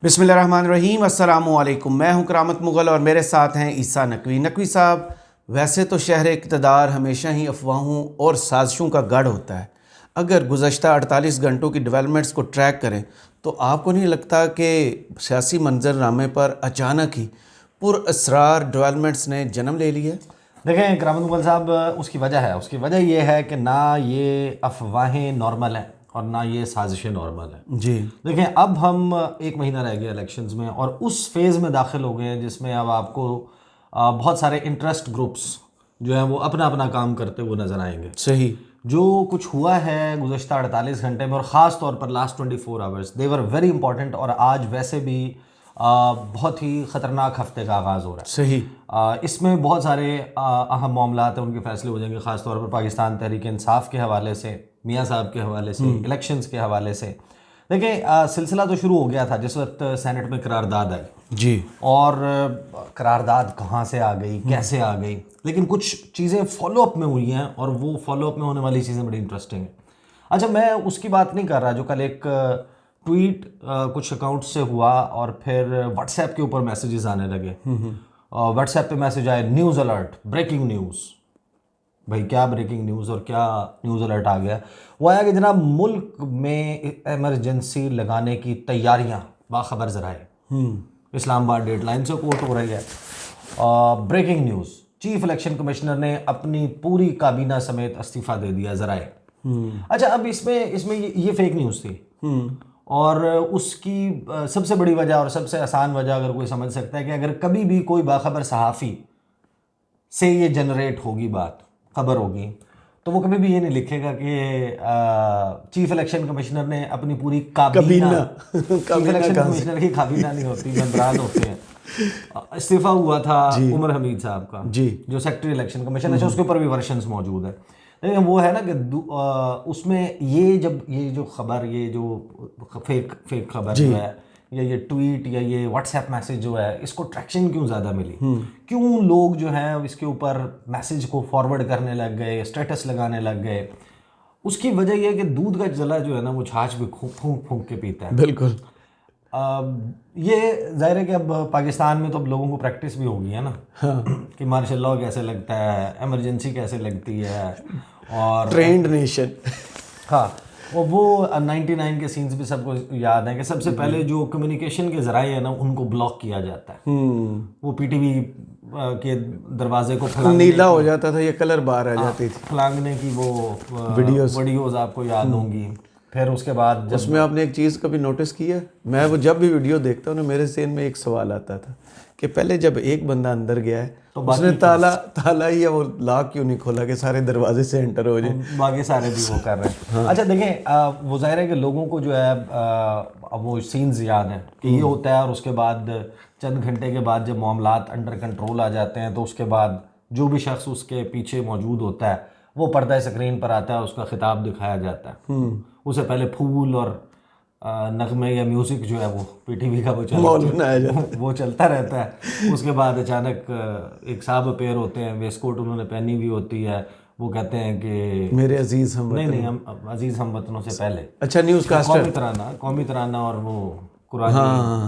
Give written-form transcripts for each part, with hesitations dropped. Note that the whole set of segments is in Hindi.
बिस्मिल्लाहिर्रहमानिर्रहीम अस्सलामुअलैकुम। मैं हूं करामत मुग़ल और मेरे साथ हैं ईसा नकवी। नकवी साहब, वैसे तो शहर इक़्तिदार हमेशा ही अफवाहों और साजिशों का गढ़ होता है। अगर गुज़श्ता 48 घंटों की डेवलपमेंट्स को ट्रैक करें तो आपको नहीं लगता कि सियासी मंजरनामे पर अचानक ही पुरअसरार डेवलपमेंट्स ने जन्म ले लिया? देखें करामत मुग़ल साहब, उसकी वजह यह है कि ना ये अफवाहें नॉर्मल हैं और ना ये साजिशें नॉर्मल हैं। जी, देखें, अब हम एक महीना रह गया इलेक्शंस में और उस फेज़ में दाखिल हो गए हैं जिसमें अब आपको बहुत सारे इंटरेस्ट ग्रुप्स जो हैं वो अपना अपना काम करते हुए नज़र आएंगे। सही। जो कुछ हुआ है गुज़श्ता 48 घंटे में और ख़ास तौर पर last 24 hours, they were very important. और आज वैसे भी बहुत ही ख़तरनाक हफ्ते का आगाज़ हो रहा है। सही। इसमें बहुत सारे अहम मामलात हैं, उनके फैसले हो जाएंगे, ख़ास तौर पर पाकिस्तान तहरीक इंसाफ के हवाले से, मियाँ साहब के हवाले से, इलेक्शंस के हवाले से। देखिए, सिलसिला तो शुरू हो गया था जिस वक्त सेनेट में करारदाद आई। जी। और करारदाद कहाँ से आ गई, कैसे आ गई, लेकिन कुछ चीज़ें फॉलोअप में हुई हैं और वो फॉलोअप में होने वाली चीज़ें बड़ी इंटरेस्टिंग हैं। अच्छा, मैं उसकी बात नहीं कर रहा जो कल एक ट्वीट कुछ अकाउंट से हुआ और फिर व्हाट्सएप के ऊपर मैसेजेस आने लगे। व्हाट्सएप पे मैसेज आए, न्यूज़ अलर्ट, ब्रेकिंग न्यूज़। भाई, क्या ब्रेकिंग न्यूज़ और क्या न्यूज़ अलर्ट आ गया? वो आया कि जनाब, मुल्क में इमरजेंसी लगाने की तैयारियां, बाखबर ज़राए, इस्लामाबाद डेडलाइन से कोट हो रही है। Breaking news, chief election commissioner ने अपनी पूरी काबीना समेत इस्तीफ़ा दे दिया, ज़राए। अच्छा, अब इसमें ये फेक न्यूज़ थी। और उसकी सबसे बड़ी वजह और सबसे आसान वजह अगर कोई समझ सकता है कि अगर कभी भी कोई बाखबर सहाफ़ी से ये जनरेट होगी, बात खबर होगी, तो वो कभी भी ये नहीं लिखेगा कि चीफ इलेक्शन कमिश्नर ने अपनी पूरी काबीना चीफ इलेक्शन कमिश्नर की काबीना नहीं होती, मेंबरान होते हैं। इस्तीफा हुआ था उमर हमीद साहब का, जी, जो सेक्रेटरी इलेक्शन कमीशन है। उसके ऊपर भी वर्शंस मौजूद है। लेकिन वो है ना कि उसमें ये जो खबर, ये जो फेक खबर जो है, या ये ट्वीट या ये व्हाट्सएप मैसेज जो है, इसको ट्रैक्शन क्यों ज़्यादा मिली? क्यों लोग जो हैं इसके ऊपर मैसेज को फॉरवर्ड करने लग गए, स्टेटस लगाने लग गए? उसकी वजह यह है कि दूध का जला जो है ना, वो छाछ भी फूंक फूंक के पीता है। बिल्कुल। ये जाहिर है कि अब पाकिस्तान में तो अब लोगों को प्रैक्टिस भी होगी, है ना? कि मार्शल लॉ कैसे लगता है, इमरजेंसी कैसे लगती है, और ट्रेंड नेशन। हाँ, और वो 99 के सीन्स भी सबको याद हैं कि सबसे पहले जो कम्युनिकेशन के ज़राए हैं ना, उनको ब्लॉक किया जाता है। वो पीटीवी के दरवाजे को नीला हो जाता था, ये कलर बाहर आ जाती थी, फलांगने की वो वीडियोस आपको याद होंगी। फिर उसके बाद उसमें आपने एक चीज़ कभी नोटिस की है? मैं वो जब भी वीडियो देखता हूँ ना, मेरे ज़हन में एक सवाल आता था कि पहले जब एक बंदा अंदर गया है तो उसने ताला ही या वो लॉक क्यों नहीं खोला कि सारे दरवाजे से एंटर हो जाए? बाकी सारे भी वो कर रहे हैं। अच्छा देखें, वो जाहिर है कि लोगों को जो है अब वो सीन्स याद हैं कि ये होता है, और उसके बाद चंद घंटे के बाद जब मामलात अंडर कंट्रोल आ जाते हैं तो उसके बाद जो भी शख्स उसके पीछे मौजूद होता है वो पर्दा स्क्रीन पर आता है, उसका खिताब दिखाया जाता है। उससे पहले फूल और नगमे या म्यूज़िक जो है वो पीटीवी का वो चलता रहता है। उसके बाद अचानक एक साहब अपेयर होते हैं, वेस्टकोट उन्होंने पहनी हुई होती है, वो कहते हैं कि मेरे अजीज हम नहीं, हम अजीज़ हम वतनों से पहले अच्छा, न्यूज़ कास्टर, कौमी तराना और वो कुरान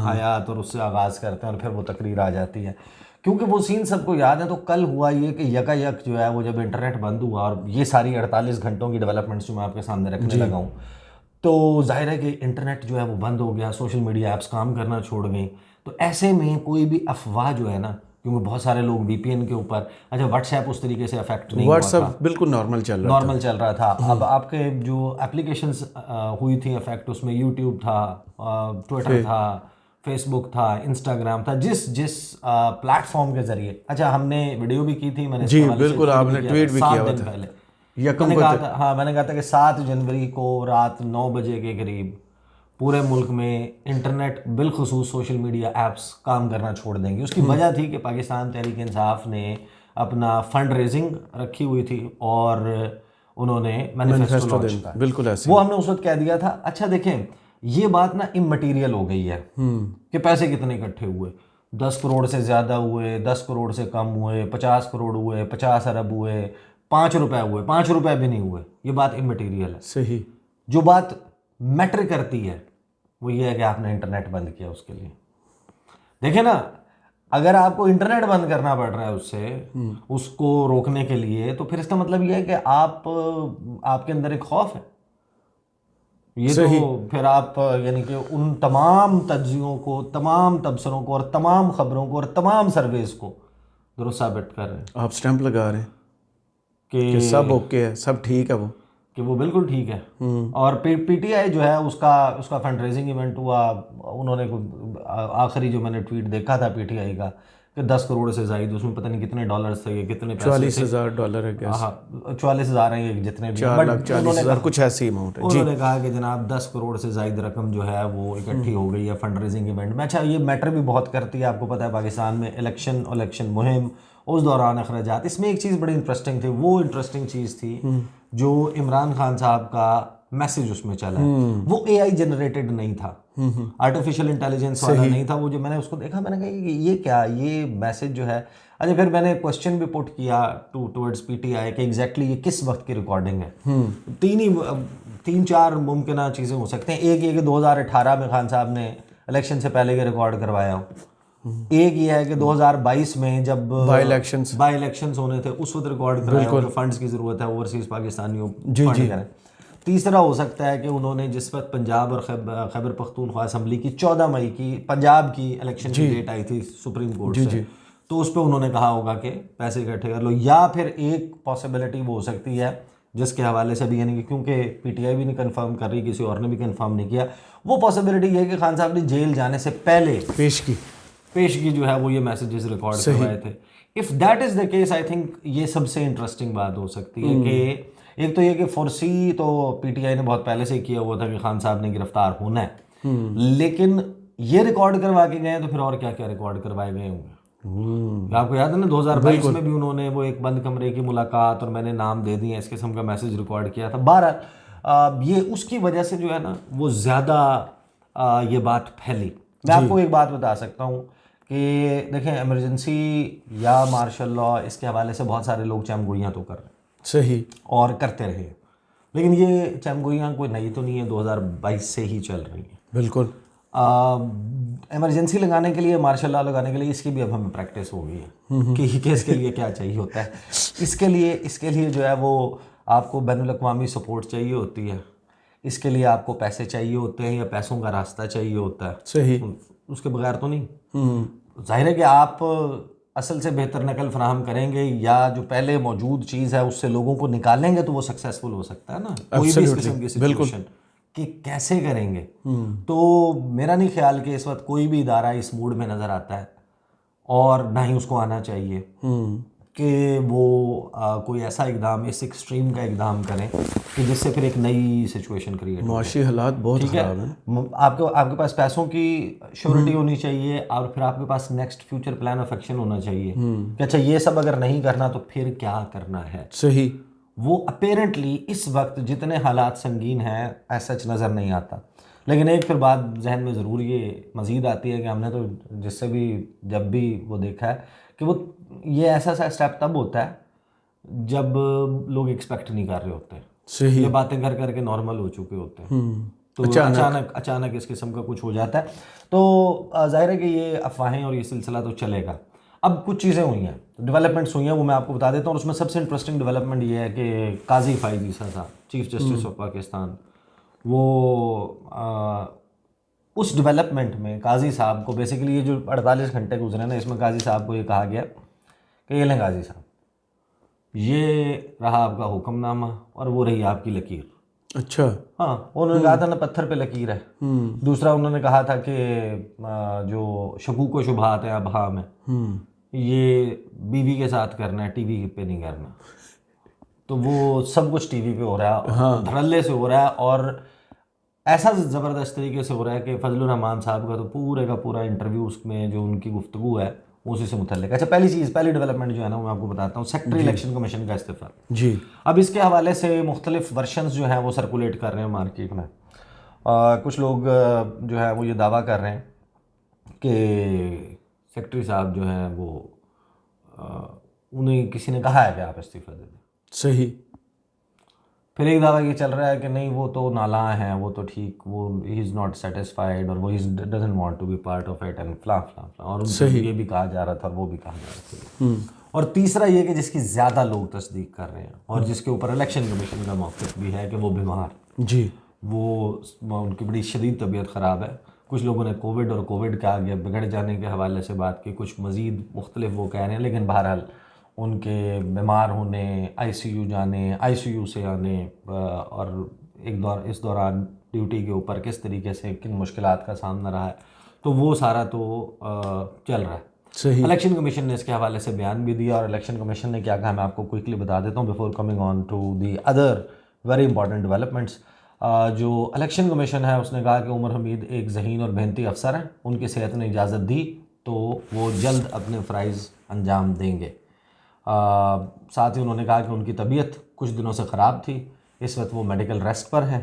आयात, और उससे आगाज़ करते हैं और फिर वो तकरीर आ जाती है। क्योंकि वो सीन सबको याद है। तो कल हुआ ये कि यकायक जो है वो जब इंटरनेट बंद हुआ और ये सारी 48 घंटों की डेवलपमेंट्स जो मैं आपके सामने रखने लगा हूँ, तो जाहिर है कि इंटरनेट जो है वो बंद हो गया, सोशल मीडिया ऐप्स काम करना छोड़ गई। तो ऐसे में कोई भी अफवाह जो है ना, क्योंकि बहुत सारे लोग वीपीएन के ऊपर, अच्छा व्हाट्सएप उस तरीके से अफेक्ट नहीं हुआ था, व्हाट्सएप बिल्कुल नॉर्मल चल रहा था। अब आपके जो एप्लीकेशंस हुई थी अफेक्ट, उसमें यूट्यूब था, ट्विटर था, फेसबुक था, इंस्टाग्राम था, जिस प्लेटफॉर्म के जरिए, अच्छा हमने वीडियो भी की थी, मैंने जी बिल्कुल, आपने ट्वीट भी किया 7 दिन पहले मैंने कहा था कि 7 जनवरी को रात 9 बजे के करीब पूरे मुल्क में इंटरनेट बिलखुसूस सोशल मीडिया ऐप्स काम करना छोड़ देंगे। उसकी वजह थी कि पाकिस्तान तहरीक इंसाफ ने अपना फंड रेजिंग रखी हुई थी और उन्होंने मैनिफेस्टो लॉन्च किया। बिल्कुल ऐसे वो हमने उस वक्त कह दिया था। अच्छा देखें, ये बात ना इमटेरियल हो गई है कि पैसे कितने इकट्ठे हुए, 10 करोड़ से ज़्यादा हुए, 10 करोड़ से कम हुए, 50 करोड़ हुए, 50 अरब हुए, 5 रुपए हुए, 5 रुपए भी नहीं हुए, ये बात इमटेरियल है। सही। जो बात मैटर करती है वो ये है कि आपने इंटरनेट बंद किया उसके लिए। देखिए ना, अगर आपको इंटरनेट बंद करना पड़ रहा है उससे, उसको रोकने के लिए, तो फिर इसका मतलब ये है कि आपके अंदर एक खौफ है। ये तो फिर आप यानी कि उन तमाम तज्जियों को, तमाम तबसरों को और तमाम खबरों को और तमाम सर्वेस को दुरुस्त साबित कर रहे हैं आप स्टैंप लगा रहे हैं कि कि सब ओके है, सब ठीक है वो बिल्कुल ठीक है। और पीटीआई जो है उसका उसका फंड रेजिंग इवेंट हुआ। उन्होंने आखिरी जो मैंने ट्वीट देखा था पीटीआई का कि 10 करोड़ से जायद, उसमें पता नहीं कितने डॉलर्स थे, कितने पैसे थे। $44,000 है गैस। हाँ, 44,000 हैं ये जितने भी, 4,40,000 कुछ ऐसी अमाउंट है जी। उन्होंने कहा कि जनाब 10 करोड़ से जायद रकम जो है वो इकट्ठी हो गई है फंड रेजिंग इवेंट में। अच्छा, ये मैटर भी बहुत करती है, आपको पता है पाकिस्तान में इलेक्शन मुहिम, उस दौरान अखराजात। इसमें एक चीज़ बड़ी इंटरेस्टिंग थी, वो इंटरेस्टिंग चीज़ थी जो इमरान खान साहब का मैसेज उसमें चला है, वो एआई जनरेटेड नहीं था, आर्टिफिशियल इंटेलिजेंस वाला नहीं था। वो जो मैंने उसको देखा, मैंने कहा कि ये क्या, ये मैसेज जो है। अच्छा, फिर मैंने क्वेश्चन भी पुट किया टूवर्ड्स पीटीआई कि एग्जैक्टली ये किस वक्त की रिकॉर्डिंग है। तीन चार मुमकिन चीज़ें हो सकते हैं। एक ये कि 2018 में खान साहब ने इलेक्शन से पहले के रिकॉर्ड करवाया हो। एक ये है कि 2022 में जब बाई इलेक्शंस होने थे उस वक्त रिकॉर्ड कराया हो कि फंड्स की ज़रूरत है, ओवरसीज पाकिस्तानियों फंड करें। तीसरा हो सकता है कि उन्होंने जिस वक्त पंजाब और खैबर पख्तूनख्वा असम्बली की 14 मई की पंजाब की इलेक्शन की डेट आई थी सुप्रीम कोर्ट से, तो उस पर उन्होंने कहा होगा कि पैसे इकट्ठे कर लो। या फिर एक पॉसिबिलिटी वो हो सकती है जिसके हवाले से भी, यानी कि क्योंकि पीटीआई भी नहीं कंफर्म कर रही, किसी और ने भी कंफर्म नहीं किया, वो पॉसिबिलिटी ये है कि खान साहब ने जेल जाने से पहले पेशगी जो है वो ये मैसेजेस रिकॉर्ड करवाए थे। If that is the case, I think ये सबसे इंटरेस्टिंग बात हो सकती है कि एक तो ये कि फोर्सी तो पीटीआई ने बहुत पहले से किया हुआ था कि खान साहब ने गिरफ्तार होना है, लेकिन ये रिकॉर्ड करवा के गए तो फिर और क्या क्या रिकॉर्ड करवाए गए होंगे। आपको याद है ना 2022 में भी उन्होंने वो एक बंद कमरे की मुलाकात और मैंने नाम दे दिए इस किस्म का मैसेज रिकॉर्ड किया था। 12 ये उसकी वजह से जो है ना वो ज़्यादा ये बात फैली। मैं आपको एक बात बता सकता हूँ कि देखें, इमरजेंसी या मार्शल लॉ, इसके हवाले से बहुत सारे लोग चमगोइयाँ तो कर रहे हैं, सही, और करते रहे, लेकिन ये चमगोइयाँ कोई नई तो नहीं है, 2022 से ही चल रही है। बिल्कुल। इमरजेंसी लगाने के लिए, मार्शल लॉ लगाने के लिए, इसकी भी अब हमें प्रैक्टिस हो गई है कि इसके लिए क्या चाहिए होता है। इसके लिए जो है वो आपको बैनुल-अक़वामी सपोर्ट चाहिए होती है, इसके लिए आपको पैसे चाहिए होते हैं या पैसों का रास्ता चाहिए होता है। सही, उसके बगैर तो नहीं। जाहिर है कि आप असल से बेहतर नकल फराहम करेंगे या जो पहले मौजूद चीज़ है उससे लोगों को निकालेंगे तो वो सक्सेसफुल हो सकता है ना, कोई भी इस किस्म की सिचुएशन। कि कैसे करेंगे, तो मेरा नहीं ख्याल कि इस वक्त कोई भी इदारा इस मूड में नज़र आता है, और ना ही उसको आना चाहिए कि वो कोई ऐसा इकदाम, इस एक्सट्रीम का इकदाम करें कि जिससे फिर एक नई सिचुएशन क्रिएट हो। मुआशी हालात बहुत ख़राब हैं। आपके पास पैसों की श्योरिटी होनी चाहिए, और फिर आपके पास next future plan of action होना चाहिए कि अच्छा ये सब अगर नहीं करना तो फिर क्या करना है। सही। वो अपेरेंटली इस वक्त जितने हालात संगीन हैं ऐसा सच नज़र नहीं आता, लेकिन एक फिर बात जहन में ज़रूर ये मज़ीद आती है कि हमने तो जिससे भी जब भी वो देखा है कि वो ये ऐसा स्टेप तब होता है जब लोग एक्सपेक्ट नहीं कर रहे होते, सही, ये बातें कर करके नॉर्मल हो चुके होते हैं, तो अचानक इस किस्म का कुछ हो जाता है। तो जाहिर है कि ये अफवाहें और ये सिलसिला तो चलेगा। अब कुछ चीज़ें हुई हैं, डेवलपमेंट्स हुई हैं, वो मैं आपको बता देता हूँ। और उसमें सबसे इंटरेस्टिंग डेवलपमेंट ये है कि काजी फाइज ईसा साहब, चीफ जस्टिस ऑफ पाकिस्तान, वो उस डेवलपमेंट में काजी साहब को बेसिकली ये जो 48 घंटे गुजरे ना, इसमें काजी साहब को ये कहा गया कि ये लें काजी साहब, ये रहा आपका हुक्मनामा और वो रही आपकी लकीर। अच्छा। हाँ, उन्होंने कहा था ना पत्थर पे लकीर है। दूसरा उन्होंने कहा था कि जो शकूक व शुबहात है अबहाम है, ये बीवी के साथ करना है, टीवी पे नहीं करना। तो वो सब कुछ टीवी पे हो रहा है, हाँ, धड़ल्ले से हो रहा है, और ऐसा ज़बरदस्त तरीके से हो रहा है कि फजलुर रहमान साहब का तो पूरे का पूरा इंटरव्यू उसमें जो उनकी गुफ्तगू है उसी से मुतल्लिक। अच्छा, पहली डेवलपमेंट जो है ना वो मैं आपको बताता हूँ, सेक्रेटरी इलेक्शन कमीशन का इस्तीफा जी। अब इसके हवाले से मुख्तलिफ वर्शंस जो हैं वो सर्कुलेट कर रहे हैं मार्केट में। कुछ लोग जो है वो ये दावा कर रहे हैं कि सेक्रेटरी साहब जो हैं वो उन्हें किसी ने कहा है कि आप इस्तीफा दे दें। सही। फिर एक दावा ये चल रहा है कि नहीं वो तो नाला है, वो तो ठीक, वो ही इज़ नॉट सेटिस्फाइड और वो doesn't want to be part of it and फ्ला फ्ला फ्ला, और उनसे ये भी कहा जा रहा था और वो भी कहा जा रहा था। और तीसरा ये कि जिसकी ज़्यादा लोग तस्दीक कर रहे हैं और जिसके ऊपर इलेक्शन कमीशन का मौक़िफ़ भी है कि वो बीमार, जी, वो उनकी बड़ी शदीद तबीयत ख़राब है। कुछ लोगों ने कोविड और कोविड के आगे बिगड़ जाने के हवाले से बात की, कुछ मज़ीद मुख्तलिफ वो कह रहे हैं, लेकिन बहरहाल उनके बीमार होने, आईसीयू जाने, आईसीयू से आने और इस दौरान ड्यूटी के ऊपर किस तरीके से किन मुश्किलात का सामना रहा है, तो वो सारा तो चल रहा है। सही। इलेक्शन कमीशन ने इसके हवाले से बयान भी दिया और इलेक्शन कमीशन ने क्या कहा मैं आपको क्विकली बता देता हूँ before coming on to the other very important developments. जो इलेक्शन कमीशन है उसने कहा कि उमर हमीद एक ज़हीन और मेहनती अफसर हैं, उनकी सेहत ने इजाज़त दी तो वो जल्द अपने फ़राइज़ अंजाम देंगे। साथ ही उन्होंने कहा कि उनकी तबीयत कुछ दिनों से ख़राब थी, इस वक्त वो मेडिकल रेस्ट पर हैं,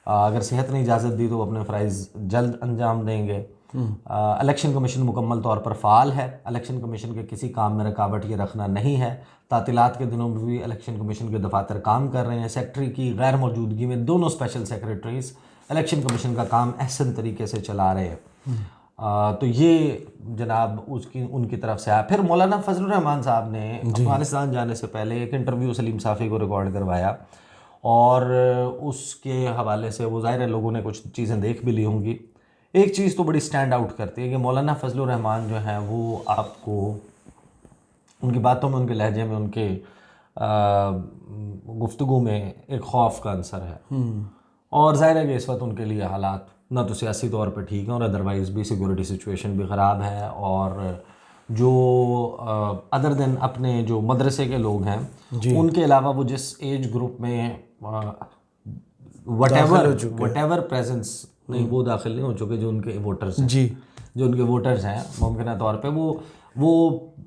अगर सेहत ने इजाज़त दी तो वो अपने फ़राइज़ जल्द अंजाम देंगे। इलेक्शन कमीशन मुकम्मल तौर पर फ़ाल है, इलेक्शन कमीशन के किसी काम में रुकावट ये रखना नहीं है। तातीलात के दिनों में भी इलेक्शन कमीशन के दफातर काम कर रहे हैं। सेक्रेटरी की गैर मौजूदगी में दोनों स्पेशल सेक्रेटरीज इलेक्शन कमीशन का काम अहसन तरीके से चला रहे हैं। तो ये जनाब उनकी तरफ से आया। फिर मौलाना फजलुर रहमान साहब ने अफगानिस्तान जाने से पहले एक इंटरव्यू सलीम साफ़ी को रिकॉर्ड करवाया और उसके हवाले से वो ज़ाहिर है लोगों ने कुछ चीज़ें देख भी ली होंगी। एक चीज़ तो बड़ी स्टैंड आउट करती है कि मौलाना फजलुर रहमान जो हैं वो आपको उनकी बातों में, उनके लहजे में, उनके गुफ्तगू में एक खौफ का अंसर है। और ज़ाहिर है कि इस वक्त उनके लिए हालात ना तो सियासी तौर पर ठीक हैं और अदरवाइज़ भी सिक्योरिटी सिचुएशन भी ख़राब है। और जो अदर देन अपने जो मदरसे के लोग हैं उनके अलावा वो जिस एज ग्रुप में वटेवर प्रेजेंस नहीं, वो दाखिल नहीं हो चुके, जो उनके वोटर्स हैं जी, जो उनके वोटर्स हैं मुमकिन तौर पे वो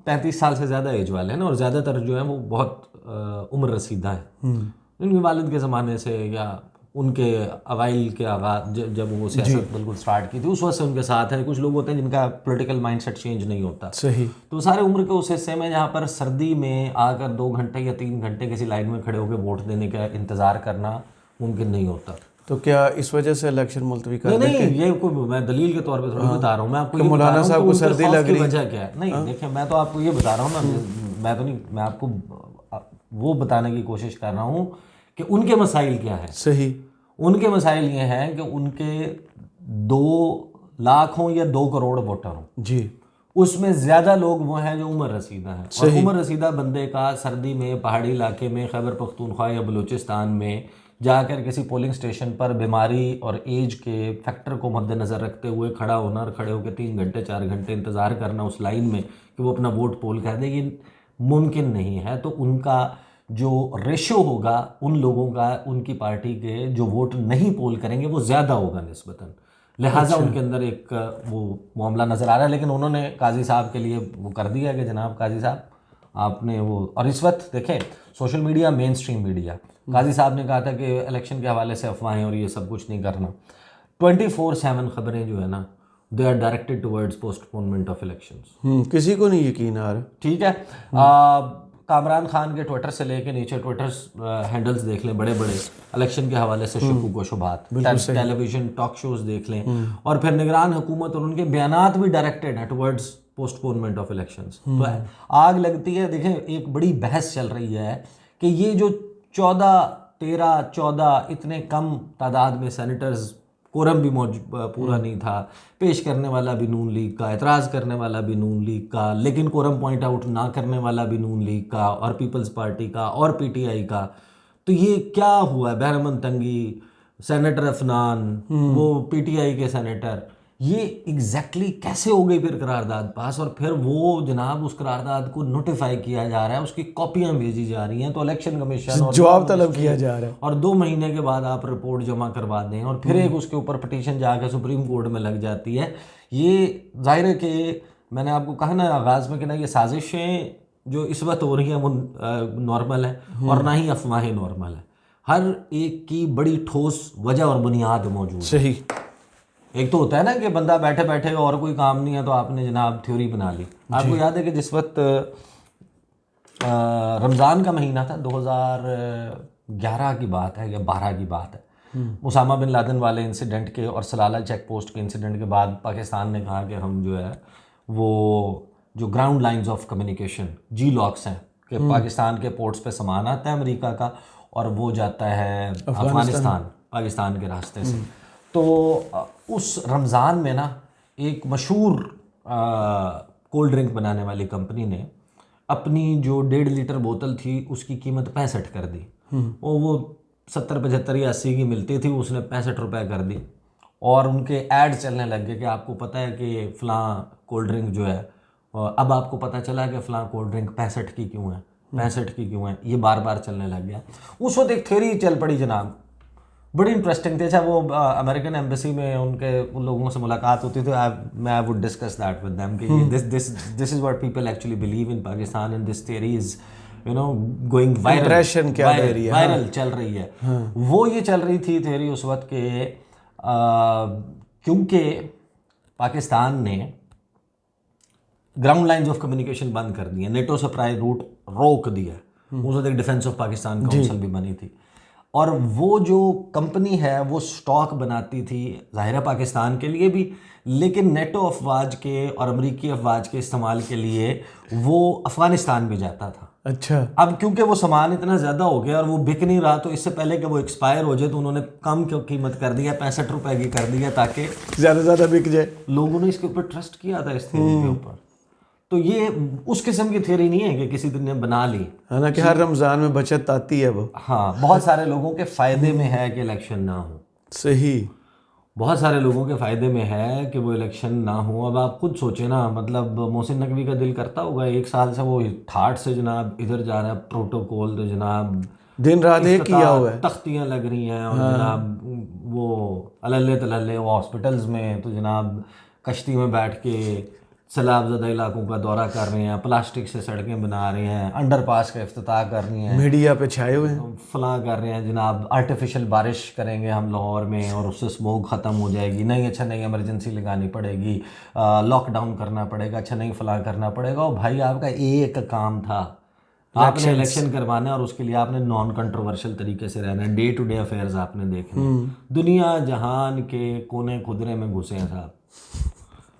35 साल से ज़्यादा एज वाले हैं ना, और ज़्यादातर जो है वो बहुत उम्र रसीदा है। उनके वालिद के ज़माने से या उनके अवाइल के आगाज़ जब वो सियासत बिल्कुल स्टार्ट की थी उस वक्त से उनके साथ है। कुछ लोग होते हैं जिनका पॉलिटिकल माइंडसेट चेंज नहीं होता, सही, तो सारे उम्र के उस हिस्से में जहाँ पर सर्दी में आकर 2 घंटे या 3 घंटे किसी लाइन में खड़े होकर वोट देने का इंतज़ार करना मुमकिन नहीं होता। तो क्या इस वजह से इलेक्शन मुलतवी कर नहीं, ये कोई मैं दलील के तौर पे थोड़ी बता रहा हूँ, मैं आपको ये मौलाना साहब को सर्दी लग रही, वजह क्या है। नहीं देखिए, मैं तो आपको ये बता रहा हूँ ना, मैं तो नहीं, मैं आपको वो बताने की कोशिश कर रहा हूँ कि उनके मसाइल क्या है। सही, उनके मसाइल ये हैं कि उनके 2 लाख हों या 2 करोड़ वोटर हों जी, उसमें ज़्यादा लोग वो हैं जो उम्र रसीदा हैं। और उम्र रसीदा बंदे का सर्दी में पहाड़ी इलाके में खैबर पख्तूनख्वा या बलूचिस्तान में जाकर किसी पोलिंग स्टेशन पर बीमारी और एज के फैक्टर को मद्देनज़र रखते हुए खड़ा होना और खड़े होकर 3 घंटे 4 घंटे इंतज़ार करना उस लाइन में कि वो अपना वोट पोल कर दे, ये मुमकिन नहीं है। तो उनका जो रेशो होगा उन लोगों का उनकी पार्टी के जो वोट नहीं पोल करेंगे वो ज़्यादा होगा निस्बतन, लिहाजा उनके अंदर एक वो मामला नज़र आ रहा है। लेकिन उन्होंने काजी साहब के लिए वो कर दिया कि जनाब काजी साहब आपने वो, और इस वक्त देखें social media, mainstream media, Qazi साहब ने कहा था कि इलेक्शन के हवाले से अफवाहें और ये सब कुछ नहीं करना। 24/7 खबरें जो है ना, they are directed towards postponement of elections. किसी को नहीं यकीन आ रहा, ठीक है। कामरान खान के ट्विटर से लेके नीचे ट्विटर हैंडल्स देख लें, बड़े बड़े इलेक्शन के हवाले से शकूक व शुबात, टेलीविजन टॉक शोज देख लें, और फिर निगरान हुकूमत और उनके बयानात भी डायरेक्टेड हैं टुवर्ड्स पोस्टपोनमेंट ऑफ इलेक्शंस। तो आग लगती है। देखें, एक बड़ी बहस चल रही है कि ये जो 14 इतने कम तादाद में सेनेटर्स, कोरम भी पूरा नहीं था, पेश करने वाला भी नून लीग का, एतराज़ करने वाला भी नून लीग का, लेकिन कोरम पॉइंट आउट ना करने वाला भी नून लीग का और पीपल्स पार्टी का और पीटीआई का। तो ये क्या हुआ है? बहरमन तंगी, सेनेटर अफनान, वो पीटीआई के सेनेटर, ये एग्जैक्टली कैसे हो गई फिर करारदाद पास? और फिर वो जनाब उस करारदाद को नोटिफाई किया जा रहा है, उसकी कॉपियां भेजी जा रही हैं, तो इलेक्शन कमीशन और जवाब तलब किया जा रहा है, और 2 महीने के बाद आप रिपोर्ट जमा करवा दें और फिर एक उसके ऊपर पिटीशन जाकर सुप्रीम कोर्ट में लग जाती है। ये जाहिर है कि मैंने आपको कहा ना आगाज़ में कि ना, ये साजिशें जो इस वक्त हो रही हैं वो नॉर्मल है और ना ही अफवाहें नॉर्मल है। हर एक की बड़ी ठोस वजह और बुनियाद मौजूद है। सही। एक तो होता है ना कि बंदा बैठे बैठे और कोई काम नहीं है तो आपने जनाब थ्योरी बना ली। आपको याद है कि जिस वक्त रमज़ान का महीना था 2011 की बात है या 12 की बात है, उसामा बिन लादेन वाले इंसिडेंट के और सलाला चेक पोस्ट के इंसिडेंट के बाद पाकिस्तान ने कहा कि हम जो है वो जो ground lines of communication GLOCs हैं कि पाकिस्तान के पोर्ट्स पे सामान आता है अमेरिका का और वो जाता है अफगानिस्तान पाकिस्तान के रास्ते से। तो उस रमज़ान में ना एक मशहूर कोल्ड ड्रिंक बनाने वाली कंपनी ने अपनी जो 1.5 लीटर बोतल थी उसकी कीमत 65 कर दी। और वो 70, 75 या 80 की मिलती थी, उसने 65 रुपये कर दी। और उनके ऐड चलने लग गए कि आपको पता है कि फ़लाँ कोल्ड ड्रिंक जो है, अब आपको पता चला कि फ़लाँ कोल्ड ड्रिंक 65 की क्यों है, 65 की क्यों है, ये बार बार चलने लग गया। उस वक्त एक थ्योरी चल पड़ी जनाब, बड़ी इंटरेस्टिंग थी। अच्छा, वो अमेरिकन एम्बेसी में उन लोगों से मुलाकात होती थी, I would discuss that with them कि this is what people actually believe in Pakistan and this theory is going viral चल रही है। वो ये चल रही थी थ्योरी उस वक्त के क्योंकि पाकिस्तान ने ग्राउंड लाइंस ऑफ कम्युनिकेशन बंद कर दी है, नेटो सप्लाई रूट रोक दिया। उस वक्त एक डिफेंस ऑफ पाकिस्तान काउंसिल भी बनी थी और वो जो कंपनी है वो स्टॉक बनाती थी ज़ाहिर है पाकिस्तान के लिए भी, लेकिन नेटो अफवाज के और अमरीकी अफवाज के इस्तेमाल के लिए वो अफ़गानिस्तान भी जाता था। अच्छा, अब क्योंकि वो सामान इतना ज़्यादा हो गया और वो बिक नहीं रहा, तो इससे पहले कि वो एक्सपायर हो जाए तो उन्होंने कम क्यों कीमत कर दिया, 65 रुपए की कर दिया ताकि ज़्यादा बिक जाए। लोगों ने इसके ऊपर ट्रस्ट किया था, इस थ्योरी के ऊपर। तो ये उस किस्म की थ्योरी नहीं है कि किसी दिन ने बना ली, हालांकि हर रमज़ान में बचत आती है वो। हाँ, बहुत सारे लोगों के फ़ायदे में है कि इलेक्शन ना हो। सही, बहुत सारे लोगों के फ़ायदे में है कि वो इलेक्शन ना हो। अब आप खुद सोचें ना, मतलब मोहसिन नकवी का दिल करता होगा, 1 साल से वो ठाठ से जनाब इधर जा रहा है, प्रोटोकॉल तो जनाब दिन रात एक किया हुआ है, तख्तियाँ लग रही हैं और जनाब वो अल्ले तलल्ले वो हॉस्पिटल्स में तो जनाब कश्ती में बैठ के सैलाबज़दा इलाकों का दौरा कर रहे हैं, प्लास्टिक से सड़कें बना रहे हैं, अंडरपास का इफ्तिताह कर रही हैं, मीडिया पे छाए हुए हैं, फलां कर रहे हैं जनाब, आर्टिफिशियल बारिश करेंगे हम लाहौर में और उससे स्मोक ख़त्म हो जाएगी, नहीं अच्छा नहीं इमरजेंसी लगानी पड़ेगी, लॉकडाउन करना पड़ेगा, अच्छा नहीं फलां करना पड़ेगा। और भाई आपका एक काम था, आपने इलेक्शन करवाना है और उसके लिए आपने नॉन कंट्रोवर्शियल तरीके से रहना है, डे टू डे अफेयर्स आपने देखने, दुनिया जहान के कोने खुदरे में घुसे हैं साहब।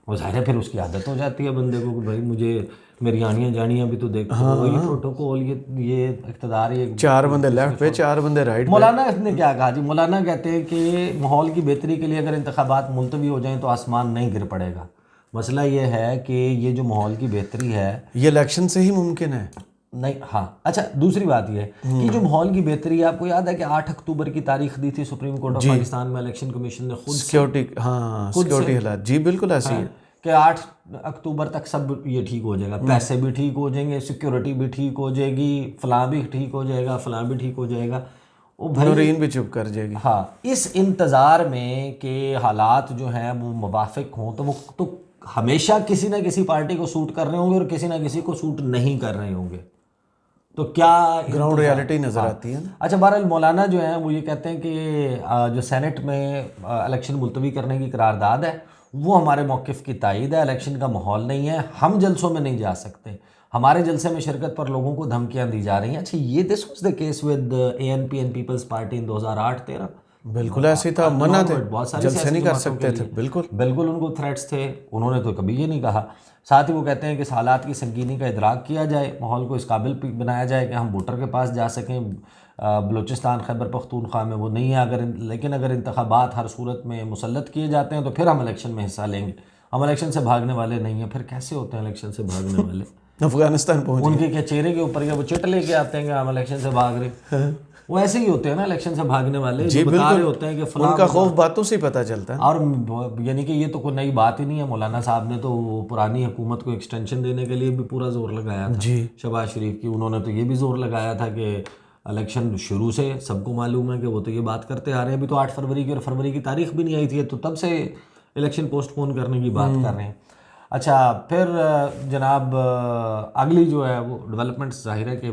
वो ज़ाहिर है फिर उसकी आदत हो जाती है बंदे को कि भाई मुझे मेरी आनियाँ जानियाँ भी तो देखो। ये प्रोटोकॉल, ये इक़्तिदार, ये 4 बंदे लेफ्ट पे 4 बंदे राइट पे। मौलाना ने क्या कहा जी, मौलाना कहते हैं कि माहौल की बेहतरी के लिए अगर इंतखाबात मुलतवी हो जाएं तो आसमान नहीं गिर पड़ेगा। मसला ये है कि ये जो माहौल की बेहतरी है ये इलेक्शन से ही मुमकिन है नहीं। हाँ, अच्छा, दूसरी बात ये कि जो माहौल की बेहतरी है, आपको याद है कि 8 अक्टूबर की तारीख दी थी सुप्रीम कोर्ट ऑफ पाकिस्तान में, इलेक्शन कमीशन ने खुद सिक्योरिटी, हाँ सिक्योरिटी हालात, जी बिल्कुल ऐसी है कि 8 अक्टूबर तक सब ये ठीक हो जाएगा, पैसे भी ठीक हो जाएंगे, सिक्योरिटी भी ठीक हो जाएगी, फलां भी ठीक हो जाएगा, फलां भी ठीक हो जाएगा, वो नौरीन भी चुप कर जाएगी। हाँ, इस इंतज़ार में कि हालात जो हैं वो मुवाफिक हों तो वो तो हमेशा किसी ना किसी पार्टी को सूट कर रहे होंगे और किसी ना किसी को सूट नहीं कर रहे होंगे। तो क्या ग्राउंड रियलिटी नज़र आती है। अच्छा, बहरहाल मौलाना जो है वो ये कहते हैं कि जो सेनेट में इलेक्शन मुलतवी करने की करारदाद है वो हमारे मौक़िफ़ की तायीद है, इलेक्शन का माहौल नहीं है, हम जलसों में नहीं जा सकते, हमारे जलसे में शिरकत पर लोगों को धमकियां दी जा रही हैं। अच्छा, ये this was the case with ANP and peoples party in 2008-13। बिल्कुल ऐसे था, मना थे, बहुत सारे जलसे नहीं कर सकते थे, बिल्कुल उनको थ्रेट्स थे, उन्होंने तो कभी ये नहीं कहा। साथ ही वो कहते हैं कि इस हालात की संगीनी का इदराक किया जाए, माहौल को इस काबिल बनाया जाए कि हम वोटर के पास जा सकें। बलूचिस्तान खैबर पख्तूनख्वा में वो नहीं है, लेकिन अगर इंतखाबात हर सूरत में मुसल्लत किए जाते हैं तो फिर हम इलेक्शन में हिस्सा लेंगे, हम इलेक्शन से भागने वाले नहीं हैं। फिर कैसे होते हैं इलेक्शन से भागने वाले? अफगानिस्तान पहुंच उनके क्या चेहरे के ऊपर क्या वो चिट लेके आते हैं कि हम इलेक्शन से भाग रहे? वो ऐसे ही होते हैं ना इलेक्शन से भागने वाले, जो बता रहे होते हैं कि फलां, उनका खौफ बातों से ही पता चलता है। और यानी कि ये तो कोई नई बात ही नहीं है। मौलाना साहब ने तो पुरानी हुकूमत को एक्सटेंशन देने के लिए भी पूरा जोर लगाया था जी, शहबाज शरीफ की। उन्होंने तो ये भी जोर लगाया था कि इलेक्शन शुरू से सबको मालूम है कि वो तो ये बात करते आ रहे हैं, अभी तो 8 फरवरी की और फरवरी की तारीख भी नहीं आई थी, तो तब से इलेक्शन पोस्टपोन करने की बात कर रहे हैं। अच्छा, फिर जनाब अगली जो है वो डेवलपमेंट्स ज़ाहिर है कि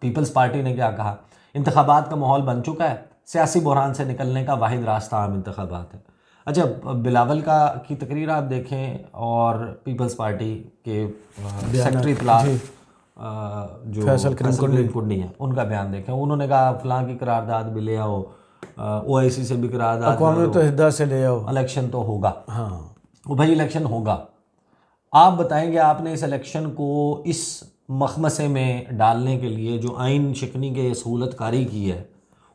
पीपल्स पार्टी ने क्या कहा, इंतखाबात का माहौल बन चुका है, सियासी बहरान से निकलने का वाहिद रास्ता आम इंतखाबात है। अच्छा, बिलावल की तकरीर आप देखें और पीपल्स पार्टी के सेक्रेटरी इत्तलाह जो फैसल करीम कुंडी है उनका बयान देखें। उन्होंने कहा फलां की करारदाद भी ले आओ, OIC से भी करारदाद, अक़वाम मुत्तहिदा से ले आओ, इलेक्शन तो होगा। हाँ वो भाई इलेक्शन होगा। आप बताएंगे आपने इस इलेक्शन को इस मखमसे में डालने के लिए जो आइन शिकनी के सहूलत कारी की है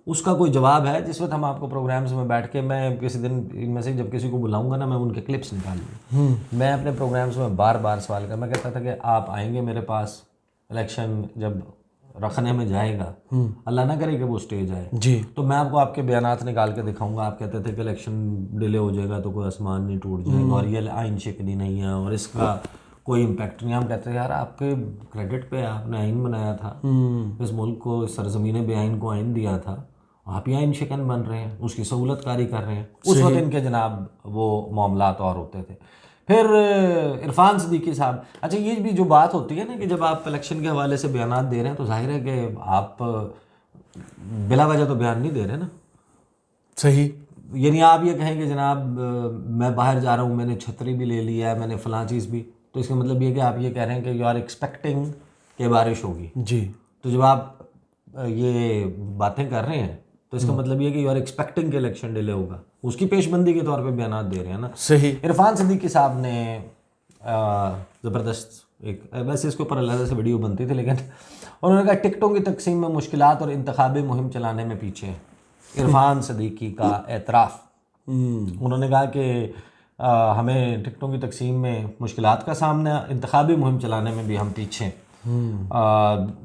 उसका कोई जवाब है? जिस वक्त हम आपको प्रोग्राम्स में बैठ के, मैं किसी दिन इनमें से जब किसी को बुलाऊंगा ना, मैं उनके क्लिप्स निकालूंगा। मैं अपने प्रोग्राम्स में बार बार सवाल कर, मैं कहता था कि आप आएंगे मेरे पास, इलेक्शन जब रखने में जाएगा, अल्लाह ना करे कि वो स्टेज आए जी, तो मैं आपको आपके बयानात निकाल के दिखाऊंगा। आप कहते थे कि इलेक्शन डिले हो जाएगा तो कोई आसमान नहीं टूट जाएगा और ये आइन शिकनी नहीं है और इसका कोई इम्पैक्ट नहीं। हम कहते हैं यार आपके क्रेडिट पे आपने आइन बनाया था, इस मुल्क को, इस सरजमीन बेआइन को आइन दिया था, आप ही आइन शिकन बन रहे हैं, उसकी सहूलत कारी कर रहे हैं। उस वक्त इनके जनाब वो मामलात और होते थे। फिर इरफान सिद्दीकी साहब, अच्छा ये भी जो बात होती है ना कि जब आप इलेक्शन के हवाले से बयानात दे रहे हैं तो जाहिर है कि आप बिला वजह तो बयान नहीं दे रहे ना। सही, यानी आप ये कहें कि जनाब मैं बाहर जा रहा हूँ, मैंने छतरी भी ले लिया है, मैंने फ़लाँ चीज़ भी, तो इसका मतलब ये कि आप ये कह रहे हैं कि यू आर एक्सपेक्टिंग कि बारिश होगी जी। तो जब आप ये बातें कर रहे हैं तो इसका मतलब ये कि यू आर एक्सपेक्टिंग कि इलेक्शन डिले होगा, उसकी पेशबंदी के तौर पे बयानात दे रहे हैं ना। सही। इरफान सिद्दीकी साहब ने ज़बरदस्त एक, वैसे इसके ऊपर अलग से वीडियो बनती थी, लेकिन उन्होंने कहा टिकटों की तकसीम में मुश्किलात और इंतखाबी मुहिम चलाने में पीछे हैं। इरफान सिद्दीकी का एतराफ़, उन्होंने कहा कि हमें टिकटों की तकसीम में मुश्किलात का सामना, इंतखाबी मुहिम चलाने में भी हम पीछे हैं,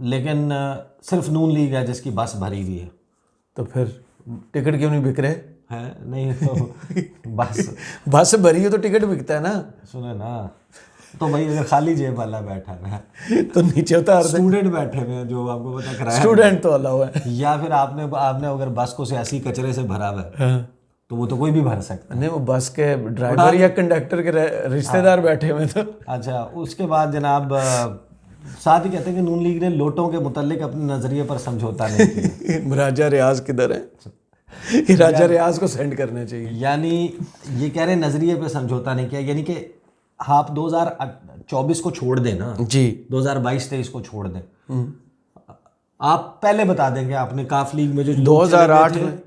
लेकिन सिर्फ नून लीग है जिसकी बस भरी हुई है। तो फिर टिकट क्यों नहीं बिक रहे है? नहीं तो बस भरी है तो टिकट बिकता है ना। सुने ना, तो भाई अगर खाली जेब वाला बैठा है तो नीचे उतार दे। स्टूडेंट बैठे हुए हैं जो आपको पता कराया, स्टूडेंट तो अलाउ है, या फिर आपने अगर बस को सियासी कचरे से भरा हुआ है तो वो तो कोई भी भर सकता है। नहीं, वो बस के ड्राइवर या कंडक्टर के रिश्तेदार बैठे हुए तो। अच्छा, उसके बाद जनाब साथ ही कहते हैं कि नून लीग ने लोटों के मुतालिक अपने नज़रिए पर समझौता नहीं किया। राजा रियाज किधर है? राजा रियाज को सेंड करने चाहिए। यानी ये कह रहे हैं नज़रिए पे समझौता नहीं किया, यानी कि आप 2024 को छोड़ दें ना जी, 2022-23 को छोड़ दें, आप पहले बता देंगे आपने काफ लीग में जो 2008 में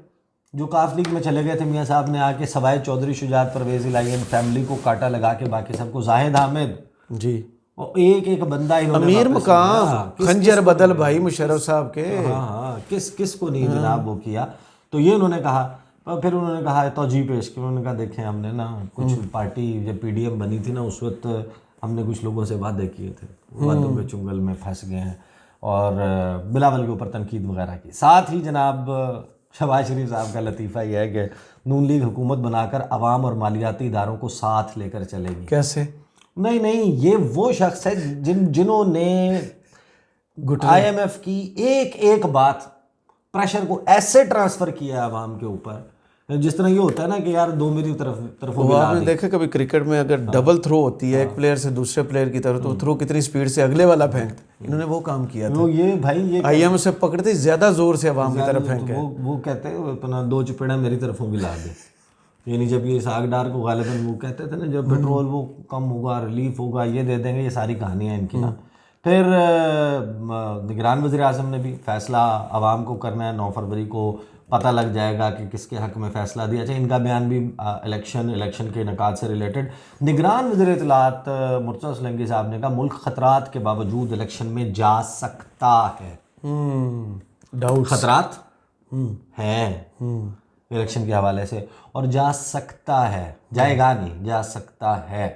जो काफ लीग में चले गए थे, मियाँ साहब ने आके सवाए चौधरी शुजात परवेज़ इलाही फैमिली को काटा लगा के बाकी सबको, जाहिद हामिद जी, और एक एक बंदा इन्होंने अमीर वापस मकाम, लिया। खंजर बदल भाई मुशर्रफ साहब के। हाँ, किस को नहीं जनाब वो किया। तो ये उन्होंने कहा, और फिर उन्होंने कहा तौजी पेश की, उन्होंने कहा देखें हमने ना कुछ पार्टी जब PDM बनी थी ना उस वक्त हमने कुछ लोगों से वादे किए थे, वादों के चुंगल में फंस गए हैं और बिलावल के ऊपर तनकीद वगैरह की। साथ ही जनाब शहबाज शरीफ साहब का लतीफ़ा यह है कि नून लीग हुकूमत बनाकर अवाम और मालियाती इदारों को साथ लेकर चलेगी। कैसे? नहीं, ये वो शख्स है जिन्होंने IMF की एक बात प्रेशर को ऐसे ट्रांसफ़र किया है अवाम के ऊपर, जिस तरह ये होता है ना कि यार दो मेरी तरफ वो आपने देखा कभी क्रिकेट में अगर डबल थ्रो होती है एक प्लेयर से दूसरे प्लेयर की तरफ, तो थ्रो कितनी स्पीड से अगले वाला फेंकता है। इन्होंने वो काम किया था। ये भाई ये IMF से पकड़ते ज्यादा जोर से अवाम की तरफ फेंके। वो कहते हैं अपना दो चपेड़ा मेरी तरफों भी ला दे। यानी जब ये सागडार को गालिबन वो कहते थे ना जब पेट्रोल वो कम होगा, रिलीफ होगा, ये दे देंगे, ये सारी कहानियाँ इनकी ना। फिर निगरान वज़ीर आज़म ने भी फैसला आवाम को करना है, 9 फरवरी को पता लग जाएगा कि किसके हक़ में फ़ैसला दिया। अच्छा, इनका बयान भी इलेक्शन के इनकाद से रिलेटेड। निगरान वज़ीर इत्तलात मुर्तज़ा सोलंकी साहब ने कहा मुल्क ख़तरात के बावजूद इलेक्शन में जा सकता है। डाउट ख़तरात हैं इलेक्शन के हवाले से और जा सकता है, जाएगा नहीं, जा सकता है,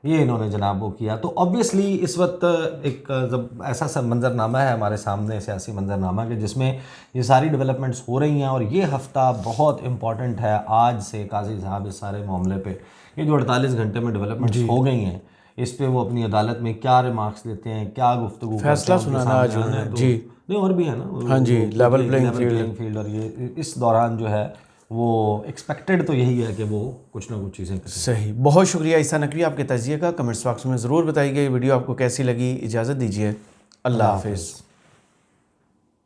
ये इन्होंने जनाब वो किया। तो ऑब्वियसली इस वक्त एक जब ऐसा मंजरनामा है हमारे सामने, सियासी मंजरनामा के जिसमें ये सारी डेवलपमेंट्स हो रही हैं और ये हफ़्ता बहुत इम्पॉर्टेंट है। आज से काजी साहब इस सारे मामले पे, ये जो 48 घंटे में डेवलपमेंट्स हो गई हैं, इस पे वो अपनी अदालत में क्या रिमार्क्स देते हैं, क्या गुफ्तगू फैसला सुनाना आज जी। नहीं और भी है ना, हाँ जी, लेवल प्लेइंग फील्ड। और ये इस दौरान जो है वो एक्सपेक्टेड तो यही है कि वो कुछ ना कुछ चीज़ें करें। सही, बहुत शुक्रिया ईसा नकवी आपके तजिए का। कमेंट्स बॉक्स में ज़रूर बताइए वीडियो आपको कैसी लगी। इजाज़त दीजिए, अल्लाह हाफिज़।